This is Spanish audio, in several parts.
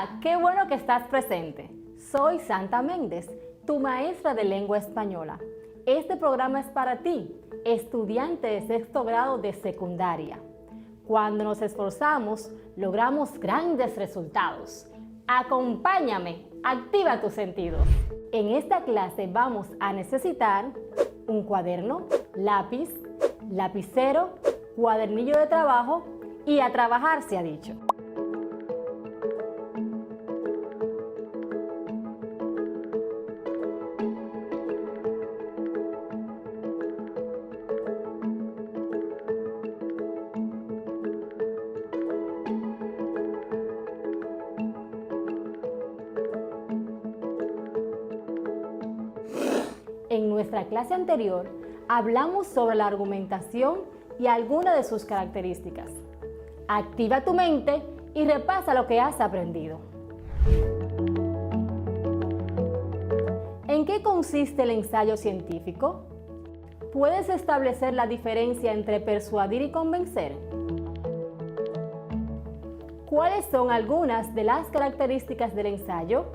Hola, qué bueno que estás presente. Soy Santa Méndez, tu maestra de lengua española. Este programa es para ti, estudiante de sexto grado de secundaria. Cuando nos esforzamos, logramos grandes resultados. Acompáñame, activa tus sentidos. En esta clase vamos a necesitar un cuaderno, lápiz, lapicero, cuadernillo de trabajo y a trabajar se ha dicho. En nuestra clase anterior hablamos sobre la argumentación y algunas de sus características. Activa tu mente y repasa lo que has aprendido. ¿En qué consiste el ensayo científico? ¿Puedes establecer la diferencia entre persuadir y convencer? ¿Cuáles son algunas de las características del ensayo?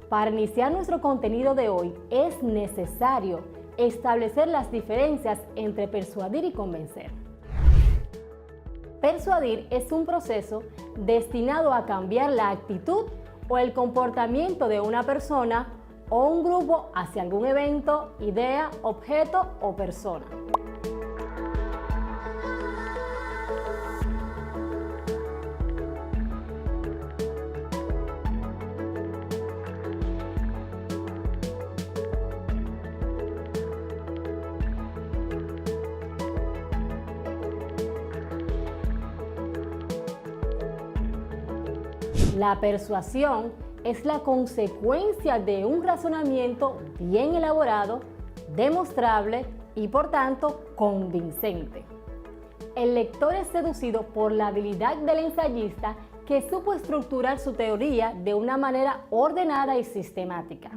Para iniciar nuestro contenido de hoy es necesario establecer las diferencias entre persuadir y convencer. Persuadir es un proceso destinado a cambiar la actitud o el comportamiento de una persona o un grupo hacia algún evento, idea, objeto o persona. La persuasión es la consecuencia de un razonamiento bien elaborado, demostrable y por tanto convincente. El lector es seducido por la habilidad del ensayista que supo estructurar su teoría de una manera ordenada y sistemática.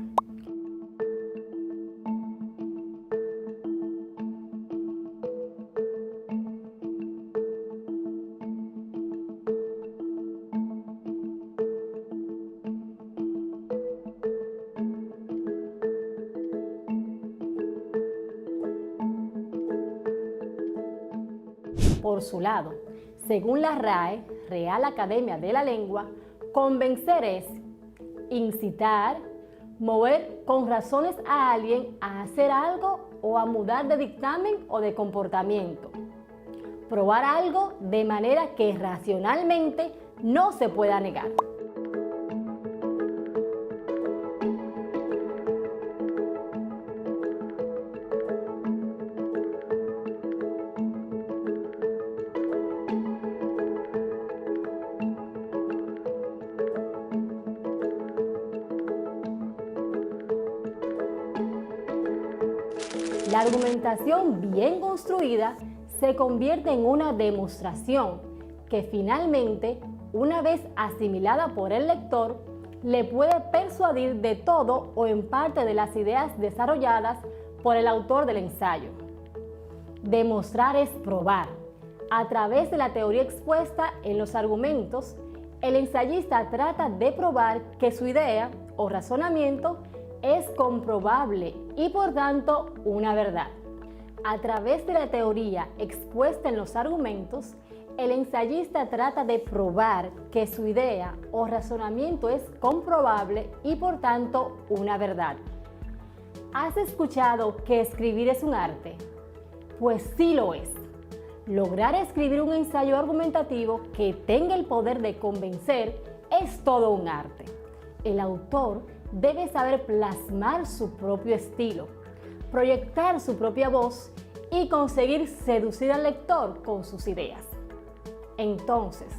Por su lado, según la RAE, Real Academia de la Lengua, convencer es incitar, mover con razones a alguien a hacer algo o a mudar de dictamen o de comportamiento. Probar algo de manera que racionalmente no se pueda negar. La argumentación bien construida se convierte en una demostración que finalmente, una vez asimilada por el lector, le puede persuadir de todo o en parte de las ideas desarrolladas por el autor del ensayo. Demostrar es probar. A través de la teoría expuesta en los argumentos, el ensayista trata de probar que su idea o razonamiento es comprobable y por tanto una verdad. A través de la teoría expuesta en los argumentos, el ensayista trata de probar que su idea o razonamiento es comprobable y por tanto una verdad. ¿Has escuchado que escribir es un arte? Pues sí lo es. Lograr escribir un ensayo argumentativo que tenga el poder de convencer es todo un arte. El autor debe saber plasmar su propio estilo, proyectar su propia voz y conseguir seducir al lector con sus ideas. Entonces,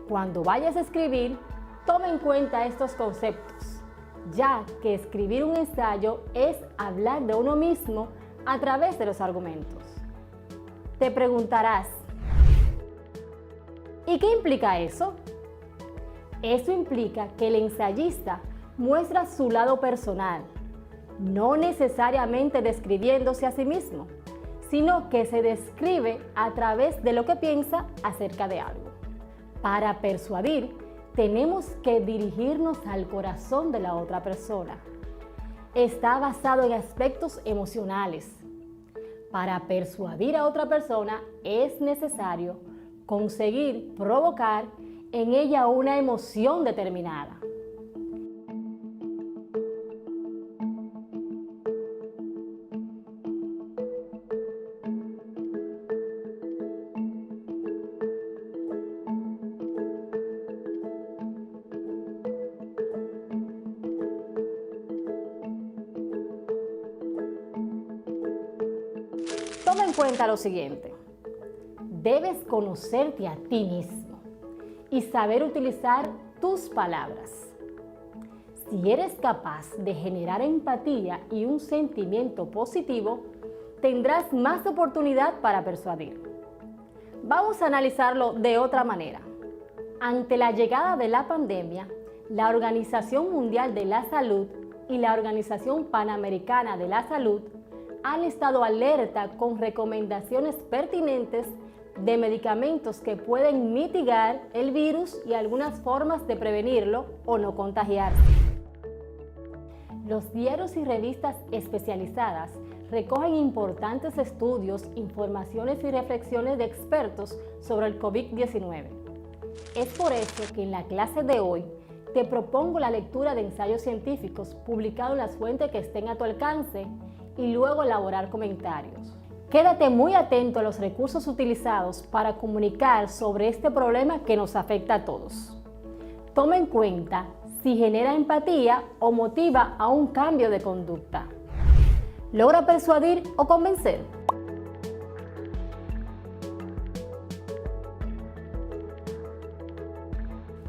cuando vayas a escribir, toma en cuenta estos conceptos, ya que escribir un ensayo es hablar de uno mismo a través de los argumentos. Te preguntarás, ¿y qué implica eso? Eso implica que el ensayista muestra su lado personal, no necesariamente describiéndose a sí mismo, sino que se describe a través de lo que piensa acerca de algo. Para persuadir, tenemos que dirigirnos al corazón de la otra persona. Está basado en aspectos emocionales. Para persuadir a otra persona es necesario conseguir provocar en ella una emoción determinada. Toma en cuenta lo siguiente: debes conocerte a ti mismo y saber utilizar tus palabras. Si eres capaz de generar empatía y un sentimiento positivo, tendrás más oportunidad para persuadir. Vamos a analizarlo de otra manera. Ante la llegada de la pandemia, la Organización Mundial de la Salud y la Organización Panamericana de la Salud han estado alerta con recomendaciones pertinentes de medicamentos que pueden mitigar el virus y algunas formas de prevenirlo o no contagiarse. Los diarios y revistas especializadas recogen importantes estudios, informaciones y reflexiones de expertos sobre el COVID-19. Es por eso que en la clase de hoy te propongo la lectura de ensayos científicos publicados en las fuentes que estén a tu alcance y luego elaborar comentarios. Quédate muy atento a los recursos utilizados para comunicar sobre este problema que nos afecta a todos. Toma en cuenta si genera empatía o motiva a un cambio de conducta. ¿Logra persuadir o convencer?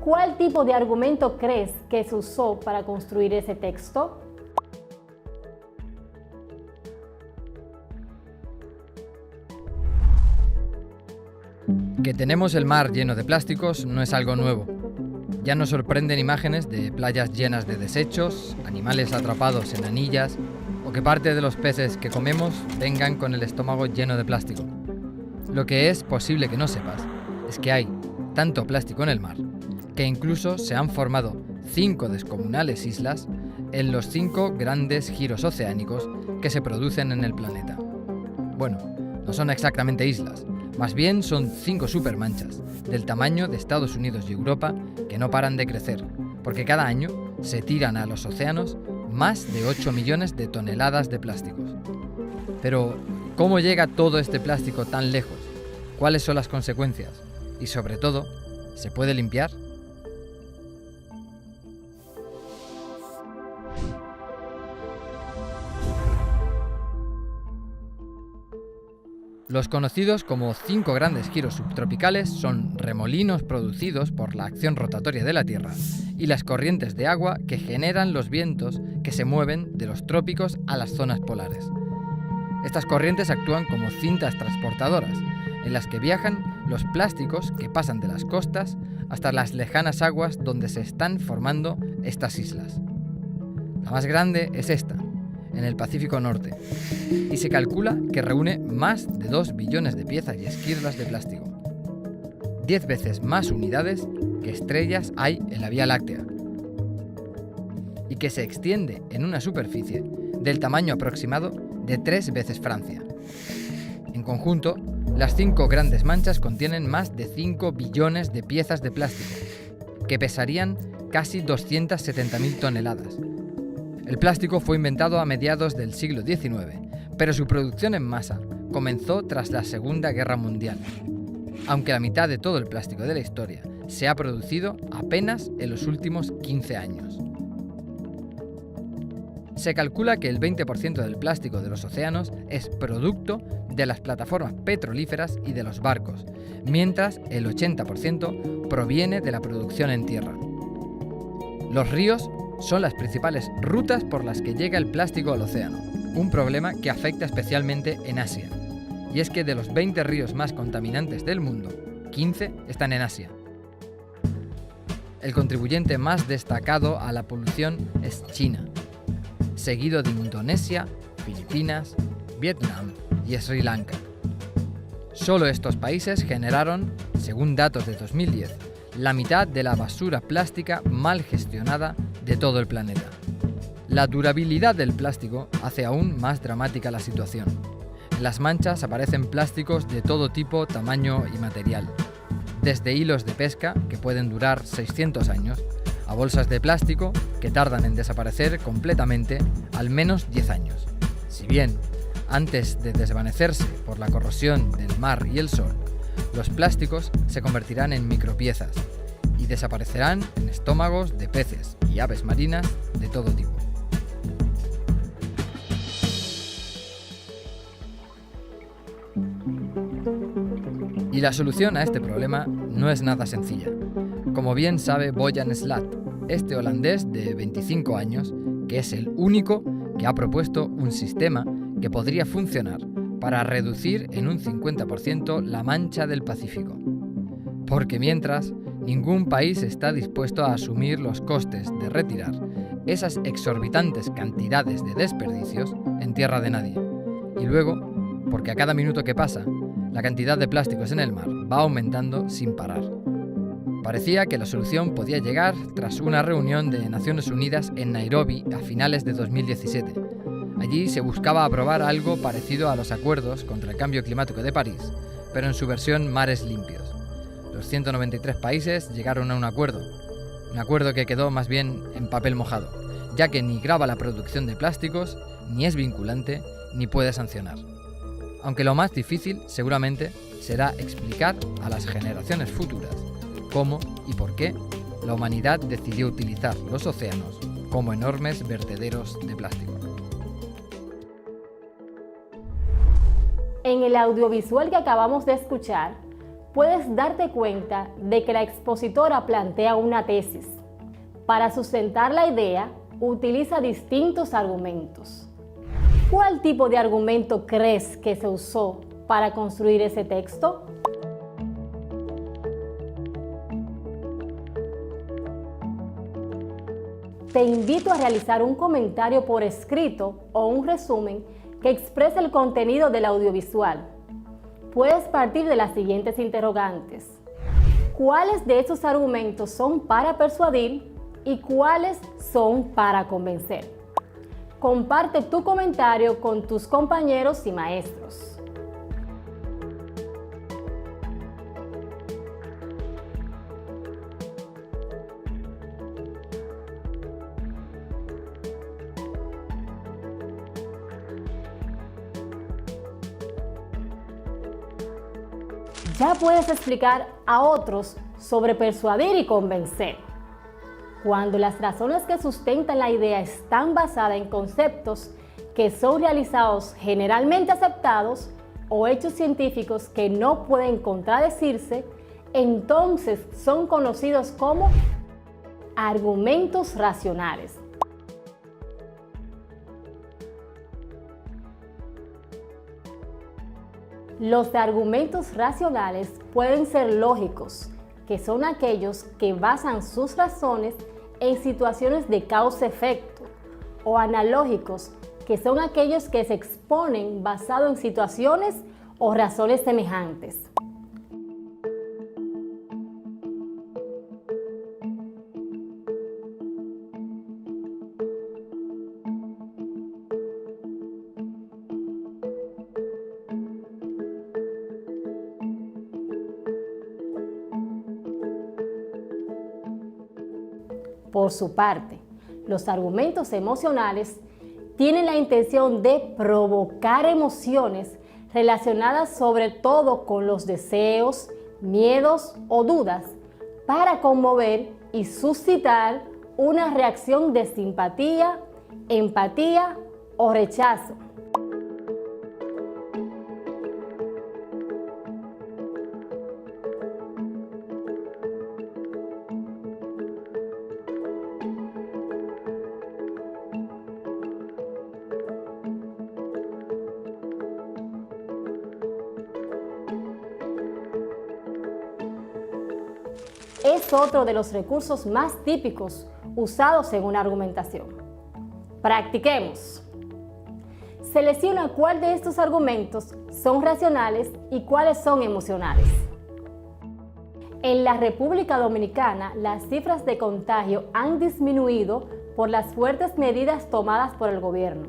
¿Cuál tipo de argumento crees que se usó para construir ese texto? Que tenemos el mar lleno de plásticos no es algo nuevo. Ya nos sorprenden imágenes de playas llenas de desechos, animales atrapados en anillas o que parte de los peces que comemos vengan con el estómago lleno de plástico. Lo que es posible que no sepas es que hay tanto plástico en el mar que incluso se han formado 5 descomunales islas en los 5 grandes giros oceánicos que se producen en el planeta. Bueno, no son exactamente islas, más bien son 5 supermanchas del tamaño de Estados Unidos y Europa que no paran de crecer, porque cada año se tiran a los océanos más de 8 millones de toneladas de plásticos. Pero, ¿cómo llega todo este plástico tan lejos? ¿Cuáles son las consecuencias? Y sobre todo, ¿se puede limpiar? Los conocidos como 5 grandes giros subtropicales son remolinos producidos por la acción rotatoria de la Tierra y las corrientes de agua que generan los vientos que se mueven de los trópicos a las zonas polares. Estas corrientes actúan como cintas transportadoras, en las que viajan los plásticos que pasan de las costas hasta las lejanas aguas donde se están formando estas islas. La más grande es esta, en el Pacífico Norte, y se calcula que reúne más de 2 billones de piezas y esquirlas de plástico. 10 veces más unidades que estrellas hay en la Vía Láctea, y que se extiende en una superficie del tamaño aproximado de 3 veces Francia. En conjunto, las 5 grandes manchas contienen más de 5 billones de piezas de plástico, que pesarían casi 270.000 toneladas. El plástico fue inventado a mediados del siglo XIX, pero su producción en masa comenzó tras la Segunda Guerra Mundial, aunque la mitad de todo el plástico de la historia se ha producido apenas en los últimos 15 años. Se calcula que el 20% del plástico de los océanos es producto de las plataformas petrolíferas y de los barcos, mientras el 80% proviene de la producción en tierra. Los ríos son las principales rutas por las que llega el plástico al océano, un problema que afecta especialmente en Asia. Y es que de los 20 ríos más contaminantes del mundo, 15 están en Asia. El contribuyente más destacado a la polución es China, seguido de Indonesia, Filipinas, Vietnam y Sri Lanka. Solo estos países generaron, según datos de 2010, la mitad de la basura plástica mal gestionada de todo el planeta. La durabilidad del plástico hace aún más dramática la situación. En las manchas aparecen plásticos de todo tipo, tamaño y material, desde hilos de pesca, que pueden durar 600 años, a bolsas de plástico, que tardan en desaparecer completamente al menos 10 años. Si bien, antes de desvanecerse por la corrosión del mar y el sol, los plásticos se convertirán en micropiezas y desaparecerán en estómagos de peces y aves marinas de todo tipo. Y la solución a este problema no es nada sencilla. Como bien sabe Boyan Slat, este holandés de 25 años, que es el único que ha propuesto un sistema que podría funcionar para reducir en un 50% la mancha del Pacífico. Porque mientras, ningún país está dispuesto a asumir los costes de retirar esas exorbitantes cantidades de desperdicios en tierra de nadie. Y luego, porque a cada minuto que pasa, la cantidad de plásticos en el mar va aumentando sin parar. Parecía que la solución podía llegar tras una reunión de Naciones Unidas en Nairobi a finales de 2017. Allí se buscaba aprobar algo parecido a los acuerdos contra el cambio climático de París, pero en su versión mares limpios. Los 193 países llegaron a un acuerdo que quedó más bien en papel mojado, ya que ni grava la producción de plásticos, ni es vinculante, ni puede sancionar. Aunque lo más difícil, seguramente, será explicar a las generaciones futuras cómo y por qué la humanidad decidió utilizar los océanos como enormes vertederos de plástico. En el audiovisual que acabamos de escuchar, puedes darte cuenta de que la expositora plantea una tesis. Para sustentar la idea, utiliza distintos argumentos. ¿Cuál tipo de argumento crees que se usó para construir ese texto? Te invito a realizar un comentario por escrito o un resumen que exprese el contenido del audiovisual. Puedes partir de las siguientes interrogantes. ¿Cuáles de esos argumentos son para persuadir y cuáles son para convencer? Comparte tu comentario con tus compañeros y maestros. Ya puedes explicar a otros sobre persuadir y convencer. Cuando las razones que sustentan la idea están basadas en conceptos que son realizados generalmente aceptados o hechos científicos que no pueden contradecirse, entonces son conocidos como argumentos racionales. Los argumentos racionales pueden ser lógicos, que son aquellos que basan sus razones en situaciones de causa-efecto, o analógicos, que son aquellos que se exponen basado en situaciones o razones semejantes. Por su parte, los argumentos emocionales tienen la intención de provocar emociones relacionadas sobre todo con los deseos, miedos o dudas, para conmover y suscitar una reacción de simpatía, empatía o rechazo. es otro de los recursos más típicos usados en una argumentación. Practiquemos. Selecciona cuál de estos argumentos son racionales y cuáles son emocionales. En la República Dominicana, las cifras de contagio han disminuido por las fuertes medidas tomadas por el gobierno.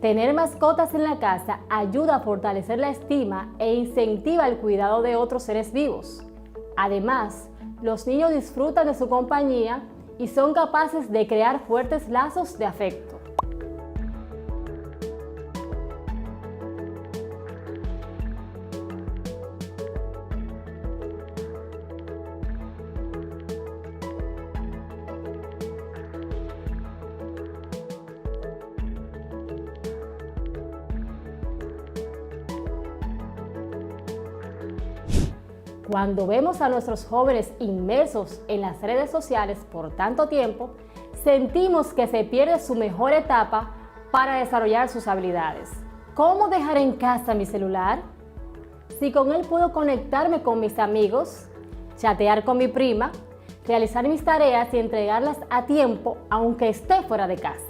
Tener mascotas en la casa ayuda a fortalecer la estima e incentiva el cuidado de otros seres vivos. Además, los niños disfrutan de su compañía y son capaces de crear fuertes lazos de afecto. Cuando vemos a nuestros jóvenes inmersos en las redes sociales por tanto tiempo, sentimos que se pierde su mejor etapa para desarrollar sus habilidades. ¿Cómo dejar en casa mi celular? Si con él puedo conectarme con mis amigos, chatear con mi prima, realizar mis tareas y entregarlas a tiempo aunque esté fuera de casa.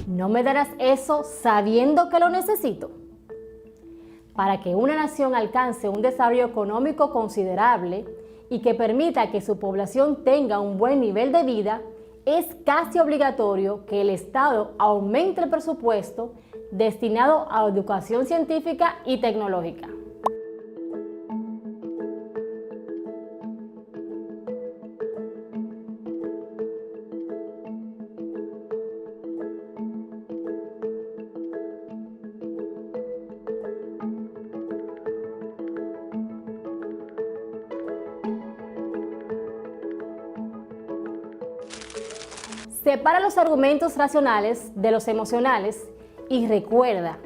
¿No me darás eso sabiendo que lo necesito? Para que una nación alcance un desarrollo económico considerable y que permita que su población tenga un buen nivel de vida, es casi obligatorio que el Estado aumente el presupuesto destinado a educación científica y tecnológica. Separa los argumentos racionales de los emocionales y recuerda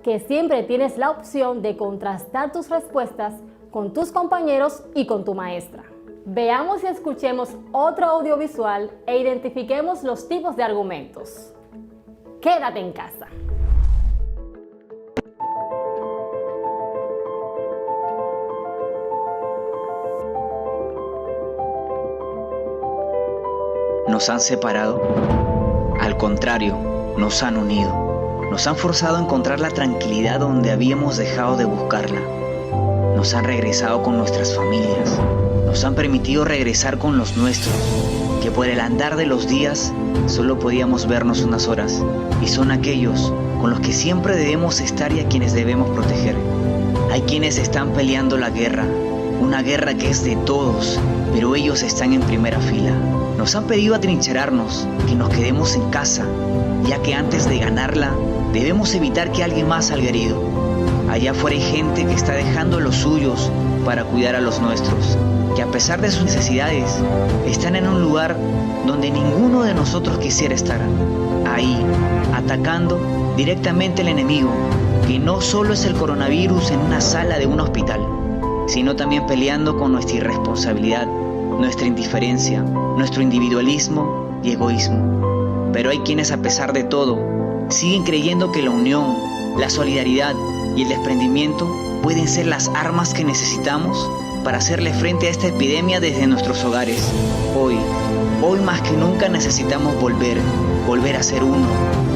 que siempre tienes la opción de contrastar tus respuestas con tus compañeros y con tu maestra. Veamos y escuchemos otro audiovisual e identifiquemos los tipos de argumentos. Quédate en casa. ¿Nos han separado? Al contrario, nos han unido. Nos han forzado a encontrar la tranquilidad donde habíamos dejado de buscarla. Nos han regresado con nuestras familias. Nos han permitido regresar con los nuestros, que por el andar de los días solo podíamos vernos unas horas. Y son aquellos con los que siempre debemos estar y a quienes debemos proteger. Hay quienes están peleando la guerra, una guerra que es de todos, pero ellos están en primera fila. Nos han pedido atrincherarnos, que nos quedemos en casa, ya que antes de ganarla, debemos evitar que alguien más salga herido. Allá afuera hay gente que está dejando los suyos para cuidar a los nuestros, que a pesar de sus necesidades, están en un lugar donde ninguno de nosotros quisiera estar. Ahí, atacando directamente al enemigo, que no solo es el coronavirus en una sala de un hospital, sino también peleando con nuestra irresponsabilidad, nuestra indiferencia, nuestro individualismo y egoísmo. Pero hay quienes, a pesar de todo, siguen creyendo que la unión, la solidaridad y el desprendimiento pueden ser las armas que necesitamos para hacerle frente a esta epidemia desde nuestros hogares. Hoy más que nunca necesitamos volver a ser uno,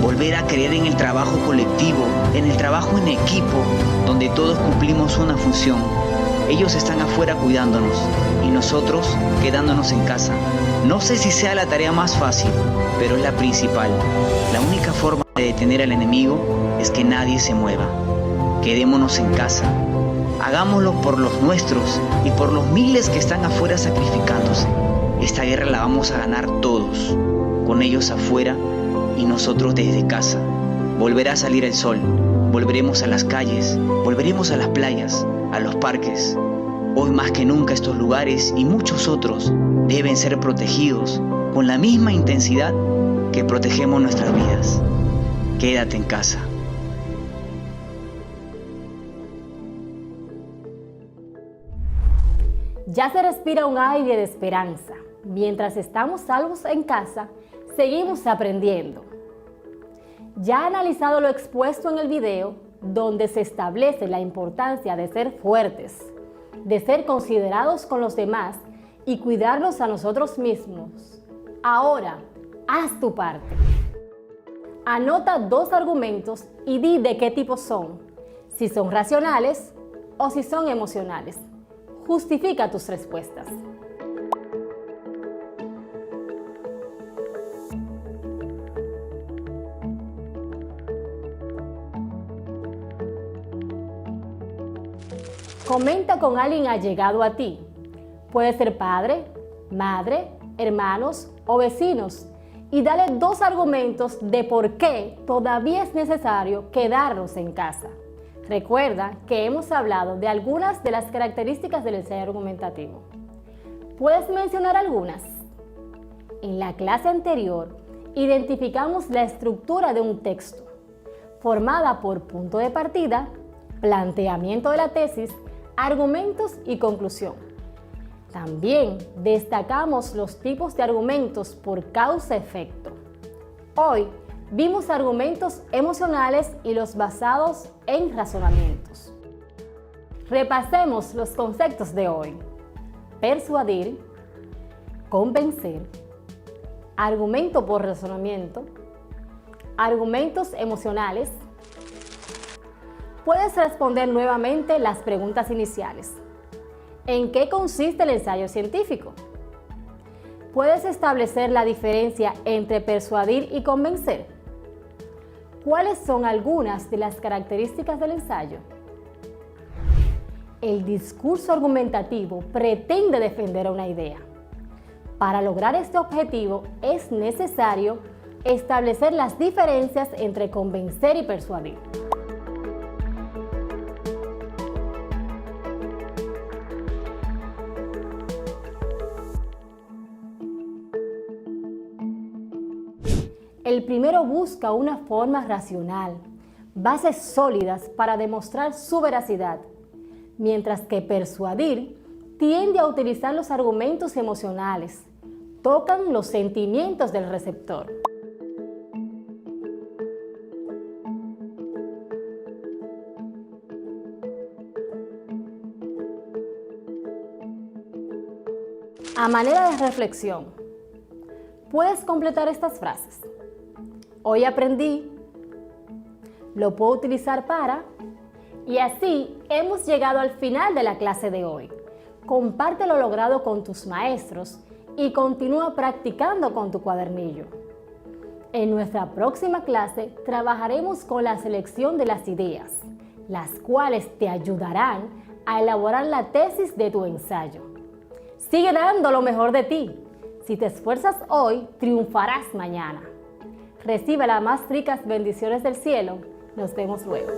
volver a creer en el trabajo colectivo, en el trabajo en equipo, donde todos cumplimos una función. Ellos están afuera cuidándonos y nosotros quedándonos en casa. No sé si sea la tarea más fácil, pero es la principal. La única forma de detener al enemigo es que nadie se mueva. Quedémonos en casa. Hagámoslo por los nuestros y por los miles que están afuera sacrificándose. Esta guerra la vamos a ganar todos, con ellos afuera y nosotros desde casa. Volverá a salir el sol, volveremos a las calles, volveremos a las playas, a los parques. Hoy más que nunca estos lugares y muchos otros deben ser protegidos con la misma intensidad que protegemos nuestras vidas. Quédate en casa. Ya se respira un aire de esperanza. Mientras estamos salvos en casa, seguimos aprendiendo. Ya ha analizado lo expuesto en el video, donde se establece la importancia de ser fuertes, de ser considerados con los demás y cuidarnos a nosotros mismos. Ahora, haz tu parte. Anota 2 argumentos y di de qué tipo son, si son racionales o si son emocionales. Justifica tus respuestas. Comenta con alguien allegado a ti. Puede ser padre, madre, hermanos o vecinos. Y dale 2 argumentos de por qué todavía es necesario quedarnos en casa. Recuerda que hemos hablado de algunas de las características del ensayo argumentativo. ¿Puedes mencionar algunas? En la clase anterior, identificamos la estructura de un texto, formada por punto de partida, planteamiento de la tesis, argumentos y conclusión. También destacamos los tipos de argumentos por causa-efecto. Hoy vimos argumentos emocionales y los basados en razonamientos. Repasemos los conceptos de hoy: persuadir, convencer, argumento por razonamiento, argumentos emocionales. Puedes responder nuevamente las preguntas iniciales. ¿En qué consiste el ensayo científico? ¿Puedes establecer la diferencia entre persuadir y convencer? ¿Cuáles son algunas de las características del ensayo? El discurso argumentativo pretende defender una idea. Para lograr este objetivo es necesario establecer las diferencias entre convencer y persuadir. El primero busca una forma racional, bases sólidas para demostrar su veracidad, mientras que persuadir tiende a utilizar los argumentos emocionales, tocan los sentimientos del receptor. A manera de reflexión, puedes completar estas frases. Hoy aprendí, lo puedo utilizar para, y así hemos llegado al final de la clase de hoy. Comparte lo logrado con tus maestros y continúa practicando con tu cuadernillo. En nuestra próxima clase trabajaremos con la selección de las ideas, las cuales te ayudarán a elaborar la tesis de tu ensayo. Sigue dando lo mejor de ti. Si te esfuerzas hoy, triunfarás mañana. Recibe las más ricas bendiciones del cielo. Nos vemos luego.